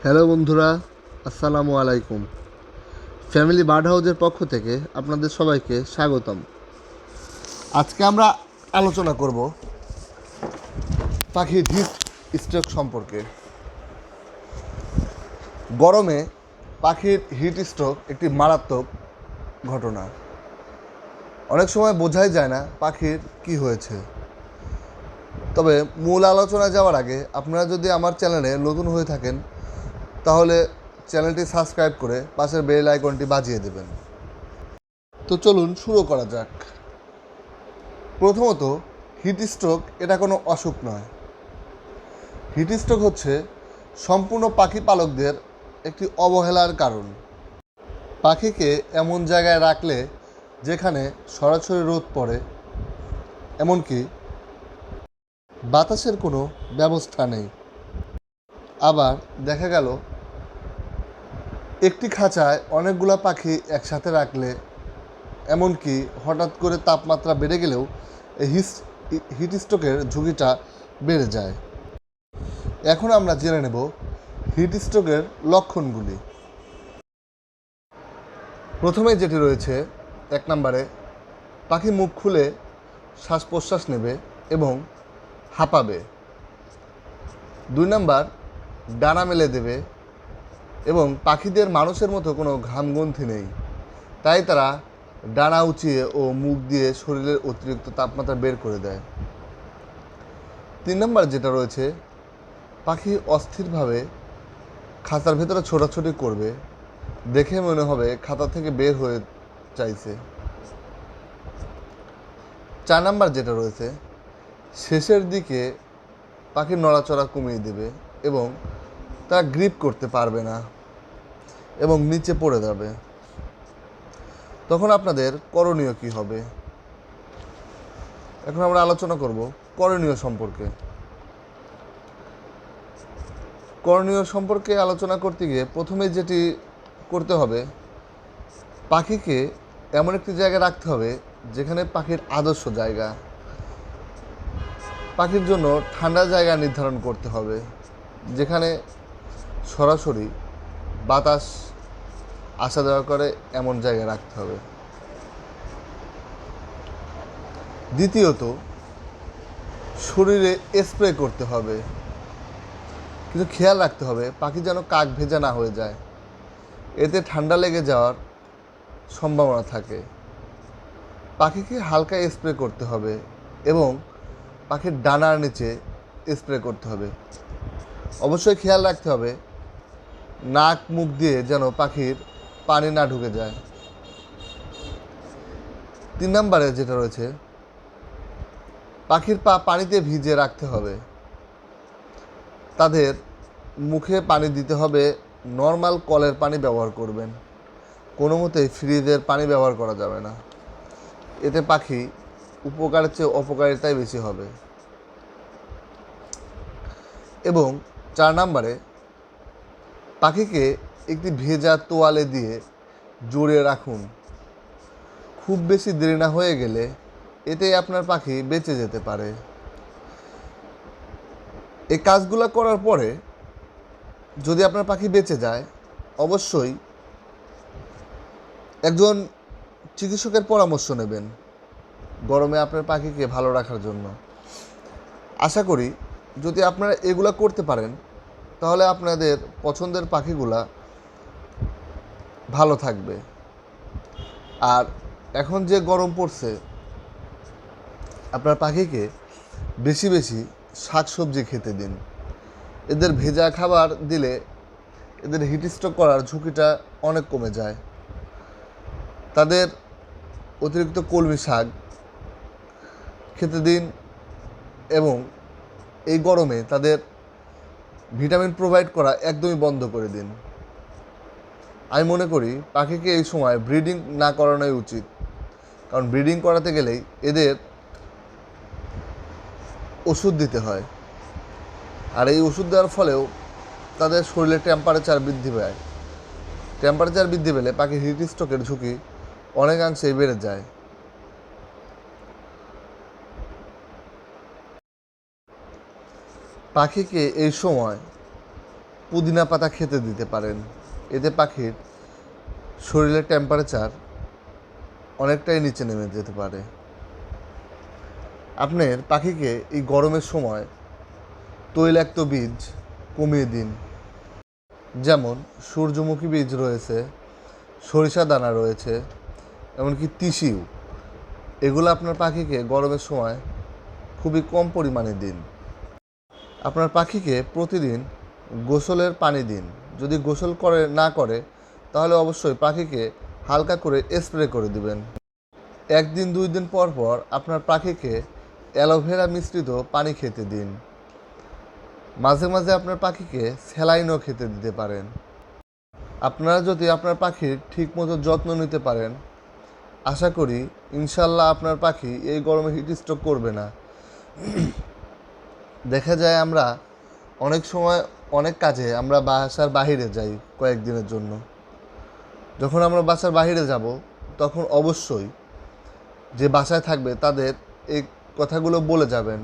Hello বন্ধুরা, আসসালামু আলাইকুম। ফ্যামিলি বার্ড হাউসের পক্ষ থেকে আপনাদের সবাইকে স্বাগতম। আজকে আমরা আলোচনা করব পাখির হিট স্ট্রোক সম্পর্কে। গরমে পাখির হিট স্ট্রোক একটি মারাত্মক ঘটনা। অনেক সময় বোঝাই যায় না পাখির কি হয়েছে। তবে মূল আলোচনায় যাওয়ার আগে আপনারা যদি আমার চ্যানেলে নতুন হয়ে থাকেন তাহলে চ্যানেলটি সাবস্ক্রাইব করে পাশের বেল আইকনটি বাজিয়ে দেবেন। তো চলুন শুরু করা যাক। প্রথমত, হিট স্ট্রোক এটা কোনো অসুখ নয়। হিট স্ট্রোক হচ্ছে সম্পূর্ণ পাখি পালকদের একটি অবহেলার কারণ। পাখিকে এমন জায়গায় রাখলে যেখানে সরাসরি রোদ পড়ে, এমনকি বাতাসের কোনো ব্যবস্থা নেই। আবার দেখা গেল একটি খাঁচায় অনেকগুলো পাখি একসাথে রাখলে, এমনকি হঠাৎ করে তাপমাত্রা বেড়ে গেলেও এই হিট স্ট্রোকের ঝুঁকিটা বেড়ে যায়। এখন আমরা জেনে নেব হিট স্ট্রোকের লক্ষণগুলি। প্রথমে যেটি রয়েছে, 1 নম্বরে পাখি মুখ খুলে শ্বাস প্রশ্বাস নেবে এবং হাঁপাবে। 2 নম্বর, ডানা মেলে দেবে এবং পাখিদের মানুষের মতো কোনো ঘামগ্রন্থি নেই, তাই তারা ডানা উঁচিয়ে ও মুখ দিয়ে শরীরের অতিরিক্ত তাপমাত্রা বের করে দেয়। 3 নম্বর যেটা রয়েছে, পাখি অস্থিরভাবে খাঁচার ভেতরে ছোটাছুটি করবে, দেখে মনে হবে খাঁচা থেকে বের হয়ে চাইছে। 4 নাম্বার যেটা রয়েছে, শেষের দিকে পাখির নড়াচড়া কমিয়ে দেবে এবং তা গ্রিপ করতে পারবে না এবং নিচে পড়ে যাবে। তখন আপনাদের করণীয় কী হবে? এখন আমরা আলোচনা করব করণীয় সম্পর্কে। করণীয় সম্পর্কে আলোচনা করতে গিয়ে প্রথমে যেটি করতে হবে, পাখিকে এমন একটি জায়গায় রাখতে হবে যেখানে পাখির আদর্শ জায়গা। পাখির জন্য ঠান্ডা জায়গা নির্ধারণ করতে হবে, যেখানে সরাসরি বাতাস আসা যাওয়া করে এমন জায়গায় রাখতে হবে। দ্বিতীয়ত, শরীরে স্প্রে করতে হবে, কিন্তু খেয়াল রাখতে হবে পাখি যেন কাক ভেজা না হয়ে যায়, এতে ঠান্ডা লেগে যাওয়ার সম্ভাবনা থাকে। পাখিকে হালকা স্প্রে করতে হবে এবং পাখির ডানার নিচে স্প্রে করতে হবে। অবশ্যই খেয়াল রাখতে হবে নাক মুখ দিয়ে যেন পাখির পানি না ঢুকে যায়। 3 নম্বরে যেটা রয়েছে, পাখির পা পানিতে ভিজিয়ে রাখতে হবে। তাদের মুখে পানি দিতে হবে, নর্মাল কলের পানি ব্যবহার করবেন, কোনো মতেই ফ্রিজের পানি ব্যবহার করা যাবে না। এতে পাখি উপকারের চেয়ে অপকারিতাই বেশি হবে। এবং 4 নম্বরে পাখিকে একটি ভেজা তোয়ালে দিয়ে জড়িয়ে রাখুন। খুব বেশি দেরি না হয়ে গেলে এতে আপনার পাখি বেঁচে যেতে পারে। এই কাজগুলো করার পরে যদি আপনার পাখি বেঁচে যায়, অবশ্যই একজন চিকিৎসকের পরামর্শ নেবেন গরমে আপনার পাখিকে ভালো রাখার জন্য। আশা করি যদি আপনারা এগুলো করতে পারেন তাহলে আপনাদের পছন্দের পাখিগুলা ভালো থাকবে। আর এখন যে গরম পড়ছে, আপনার পাখিকে বেশি বেশি শাকসবজি খেতে দিন। এদের ভেজা খাবার দিলে এদের হিট স্ট্রোক করার ঝুঁকিটা অনেক কমে যায়। তাদের অতিরিক্ত কলমি শাক খেতে দিন এবং এই গরমে তাদের ভিটামিন প্রোভাইড করা একদমই বন্ধ করে দিন। আমি মনে করি পাখিকে এই সময় ব্রিডিং না করানোই উচিত, কারণ ব্রিডিং করাতে গেলেই এদের ওষুধ দিতে হয়, আর এই ওষুধ দেওয়ার ফলেও তাদের শরীরে টেম্পারেচার বৃদ্ধি পায়। টেম্পারেচার বৃদ্ধি পেলে পাখির হিট স্ট্রোকের ঝুঁকি অনেকাংশেই বেড়ে যায়। পাখিকে এই সময় পুদিনা পাতা খেতে দিতে পারেন। এতে পাখির শরীরের টেম্পারেচার অনেকটাই নিচে নেমে যেতে পারে। আপনার পাখিকে এই গরমের সময় তৈলাক্ত বীজ কমিয়ে দিন, যেমন সূর্যমুখী বীজ রয়েছে, সরিষা দানা রয়েছে, এমনকি তিসিও। এগুলো আপনার পাখিকে গরমের সময় খুবই কম পরিমাণে দিন। আপনার পাখিকে প্রতিদিন গোসলের পানি দিন। যদি গোসল না করে তাহলে অবশ্যই পাখিকে হালকা করে স্প্রে করে দিবেন। 1-2 দিন পর পর আপনার পাখিকে অ্যালোভেরা মিশ্রিত পানি খেতে দিন। মাঝে মাঝে আপনার পাখিকে স্যালাইনও খেতে দিতে পারেন। আপনারা যদি আপনার পাখির ঠিকমতো যত্ন নিতে পারেন, আশা করি ইনশাল্লাহ আপনার পাখি এই গরমে হিট স্ট্রোক করবে না। দেখা যায় আমরা অনেক সময় অনেক কাজে আমরা বাসার বাহিরে যাই কয়েকদিনের জন্য। যখন আমরা বাসার বাহিরে যাব তখন অবশ্যই যে বাসায় থাকবে তাদের এই কথাগুলো বলে যাবেন,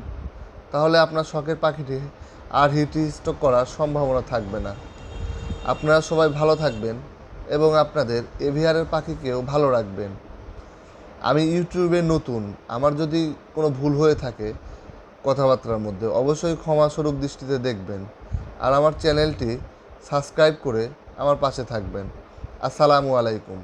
তাহলে আপনার শখের পাখিটি আর হিট স্ট্রোক করার সম্ভাবনা থাকবে না। আপনারা সবাই ভালো থাকবেন এবং আপনাদের এভিআরের পাখিকেও ভালো রাখবেন। আমি ইউটিউবে নতুন, আমার যদি কোনো ভুল হয়ে থাকে কথাবার্তার মধ্যে অবশ্যই ক্ষমাস্বরূপ দৃষ্টিতে দেখবেন। আর আমার চ্যানেলটি সাবস্ক্রাইব করে আমার পাশে থাকবেন। আসসালামু আলাইকুম।